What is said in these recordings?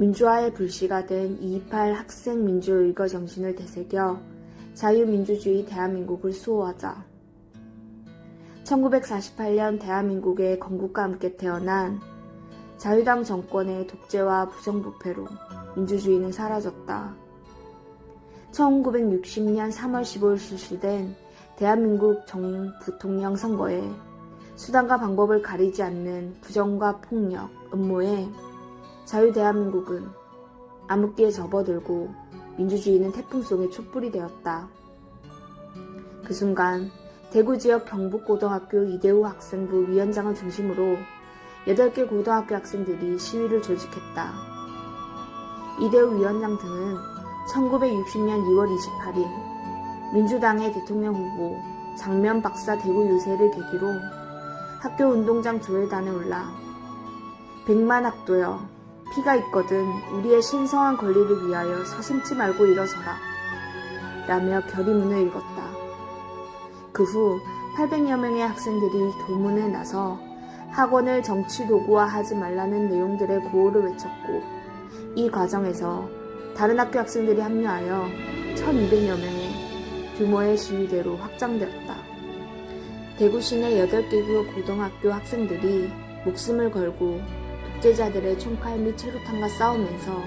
민주화의 불씨가 된 2.28 학생민주의거 정신을 되새겨 자유민주주의 대한민국을 수호하자. 1948년 대한민국의 건국과 함께 태어난 자유당 정권의 독재와 부정부패로 민주주의는 사라졌다. 1960년 3월 15일 실시된 대한민국 정부통령 선거에 수단과 방법을 가리지 않는 부정과 폭력, 음모에 자유대한민국은 암흑기에 접어들고 민주주의는 태풍 속에 촛불이 되었다. 그 순간 대구지역 경북고등학교 이대우 학생부 위원장을 중심으로 8개 고등학교 학생들이 시위를 조직했다. 이대우 위원장 등은 1960년 2월 28일 민주당의 대통령 후보 장면 박사 대구 유세를 계기로 학교 운동장 조회단에 올라 100만 학도여 피가 있거든 우리의 신성한 권리를 위하여 서슴지 말고 일어서라 라며 결의문을 읽었다. 그 후 800여 명의 학생들이 교문에 나서 학원을 정치 도구화하지 말라는 내용들의 구호를 외쳤고 이 과정에서 다른 학교 학생들이 합류하여 1200여 명의 규모의 시위대로 확장되었다. 대구시내 8개 고등학교 학생들이 목숨을 걸고 독재자들의 총칼 및 체류탄과 싸우면서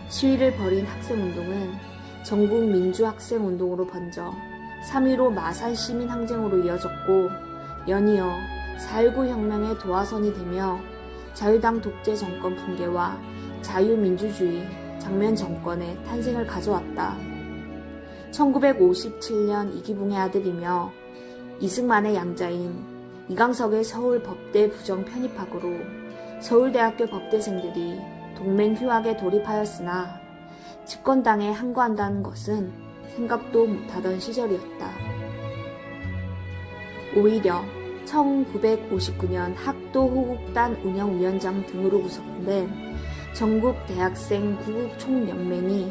시위를 벌인 학생운동은 전국 민주학생운동으로 번져 3.15 마산시민항쟁으로 이어졌고 연이어 4.19 혁명의 도화선이 되며 자유당 독재 정권 붕괴와 자유민주주의 장면 정권의 탄생을 가져왔다. 1957년 이기붕의 아들이며 이승만의 양자인 이강석의 서울법대 부정 편입학으로 서울대학교 법대생들이 동맹휴학에 돌입하였으나 집권당에 항거한다는 것은 생각도 못하던 시절이었다. 오히려 1959년 학도호국단 운영위원장 등으로 구성된 전국대학생 구국총연맹이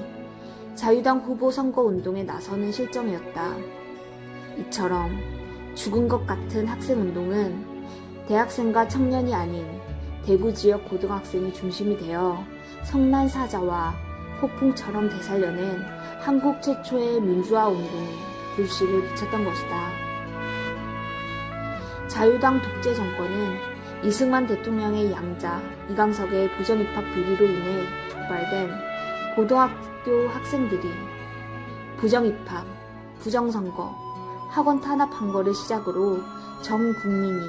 자유당 후보 선거운동에 나서는 실정이었다. 이처럼 죽은 것 같은 학생운동은 대학생과 청년이 아닌 대구 지역 고등학생이 중심이 되어 성난사자와 폭풍처럼 되살려낸 한국 최초의 민주화 운동에 불씨를 붙였던 것이다. 자유당 독재 정권은 이승만 대통령의 양자 이강석의 부정입학 비리로 인해 촉발된 고등학교 학생들이 부정입학, 부정선거, 학원 탄압한 거를 시작으로 전 국민이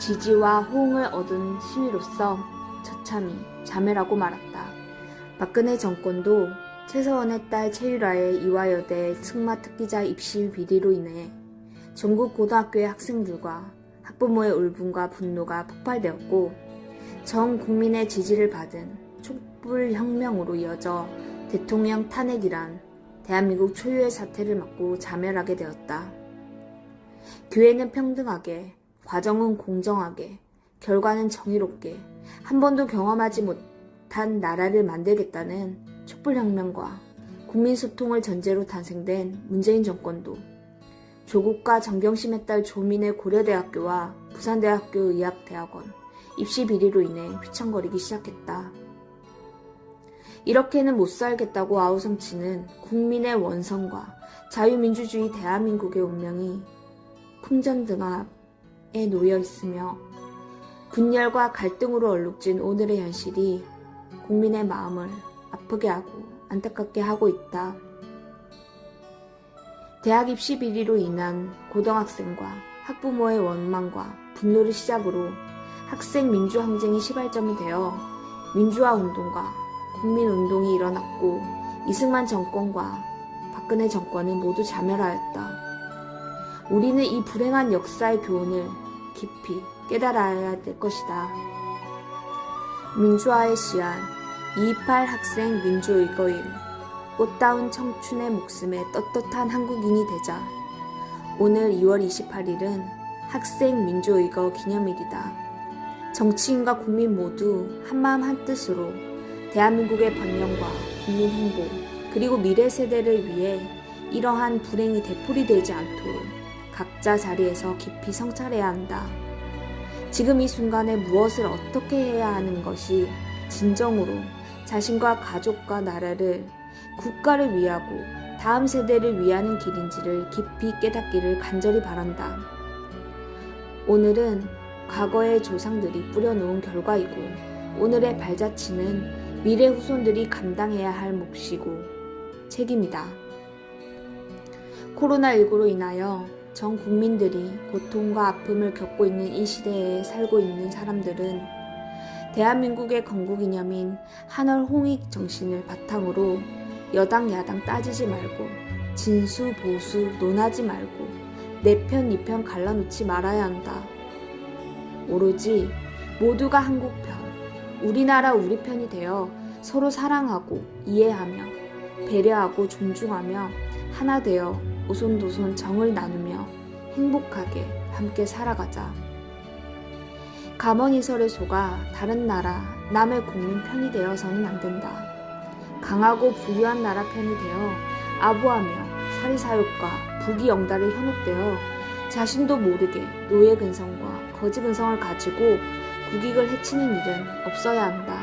지지와 호응을 얻은 시위로서 처참히 자멸하고 말았다. 박근혜 정권도 최서원의 딸 최유라의 이화여대 승마 특기자 입시 비리로 인해 전국 고등학교의 학생들과 학부모의 울분과 분노가 폭발되었고 전 국민의 지지를 받은 촛불혁명으로 이어져 대통령 탄핵이란 대한민국 초유의 사태를 맞고 자멸하게 되었다. 교회는 평등하게, 과정은 공정하게, 결과는 정의롭게 한 번도 경험하지 못한 나라를 만들겠다는 촛불혁명과 국민소통을 전제로 탄생된 문재인 정권도 조국과 정경심에 딸 조민의 고려대학교와 부산대학교 의학대학원 입시 비리로 인해 휘청거리기 시작했다. 이렇게는 못 살겠다고 아우성치는 국민의 원성과 자유민주주의 대한민국의 운명이 풍전등압에 놓여 있으며 분열과 갈등으로 얼룩진 오늘의 현실이 국민의 마음을 아프게 하고 안타깝게 하고 있다. 대학 입시 비리로 인한 고등학생과 학부모의 원망과 분노를 시작으로 학생 민주항쟁이 시발점이 되어 민주화 운동과 국민운동이 일어났고 이승만 정권과 박근혜 정권은 모두 자멸하였다. 우리는 이 불행한 역사의 교훈을 깊이 깨달아야 될 것이다. 민주화의 씨앗 2.28 학생 민주의거일 꽃다운 청춘의 목숨에 떳떳한 한국인이 되자. 오늘 2월 28일은 학생 민주의거 기념일이다. 정치인과 국민 모두 한마음 한뜻으로 대한민국의 번영과 국민 행복 그리고 미래 세대를 위해 이러한 불행이 되풀이되지 않도록 각자 자리에서 깊이 성찰해야 한다. 지금 이 순간에 무엇을 어떻게 해야 하는 것이 진정으로 자신과 가족과 나라를, 국가를 위하고 다음 세대를 위하는 길인지를 깊이 깨닫기를 간절히 바란다. 오늘은 과거의 조상들이 뿌려놓은 결과이고 오늘의 발자취는 미래 후손들이 감당해야 할 몫이고 책임이다. 코로나19로 인하여 전 국민들이 고통과 아픔을 겪고 있는 이 시대에 살고 있는 사람들은 대한민국의 건국이념인 한월 홍익 정신을 바탕으로 여당 야당 따지지 말고 진수 보수 논하지 말고 내 편 니 편 갈라놓지 말아야 한다. 오로지 모두가 한국 편, 우리나라 우리 편이 되어 서로 사랑하고 이해하며 배려하고 존중하며 하나 되어 오손도손 정을 나누며 행복하게 함께 살아가자. 감언이설에 속아 다른 나라, 남의 국민 편이 되어서는 안 된다. 강하고 부유한 나라 편이 되어 아부하며 사리사욕과 부귀영달에 현혹되어 자신도 모르게 노예 근성과 거지 근성을 가지고 국익을 해치는 일은 없어야 한다.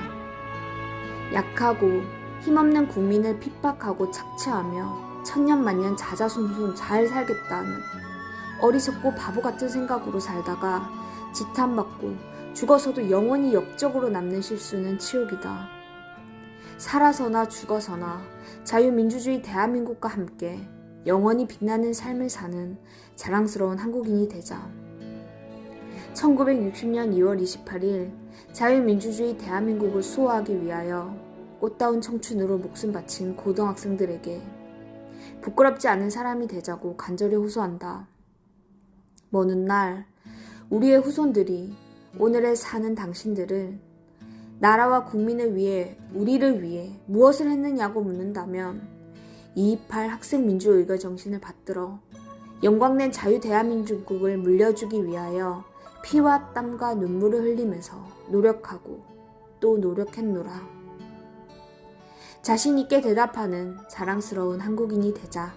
약하고 힘없는 국민을 핍박하고 착취하며 천년만년 자자손손 잘 살겠다는 어리석고 바보 같은 생각으로 살다가 지탄받고 죽어서도 영원히 역적으로 남는 실수는 치욕이다. 살아서나 죽어서나 자유민주주의 대한민국과 함께 영원히 빛나는 삶을 사는 자랑스러운 한국인이 되자. 1960년 2월 28일 자유민주주의 대한민국을 수호하기 위하여 꽃다운 청춘으로 목숨 바친 고등학생들에게 부끄럽지 않은 사람이 되자고 간절히 호소한다. 먼 훗날 우리의 후손들이 오늘에 사는 당신들을 나라와 국민을 위해 우리를 위해 무엇을 했느냐고 묻는다면 228 학생민주의거 정신을 받들어 영광낸 자유대한민국을 물려주기 위하여 피와 땀과 눈물을 흘리면서 노력하고 또 노력했노라. 자신있게 대답하는 자랑스러운 한국인이 되자.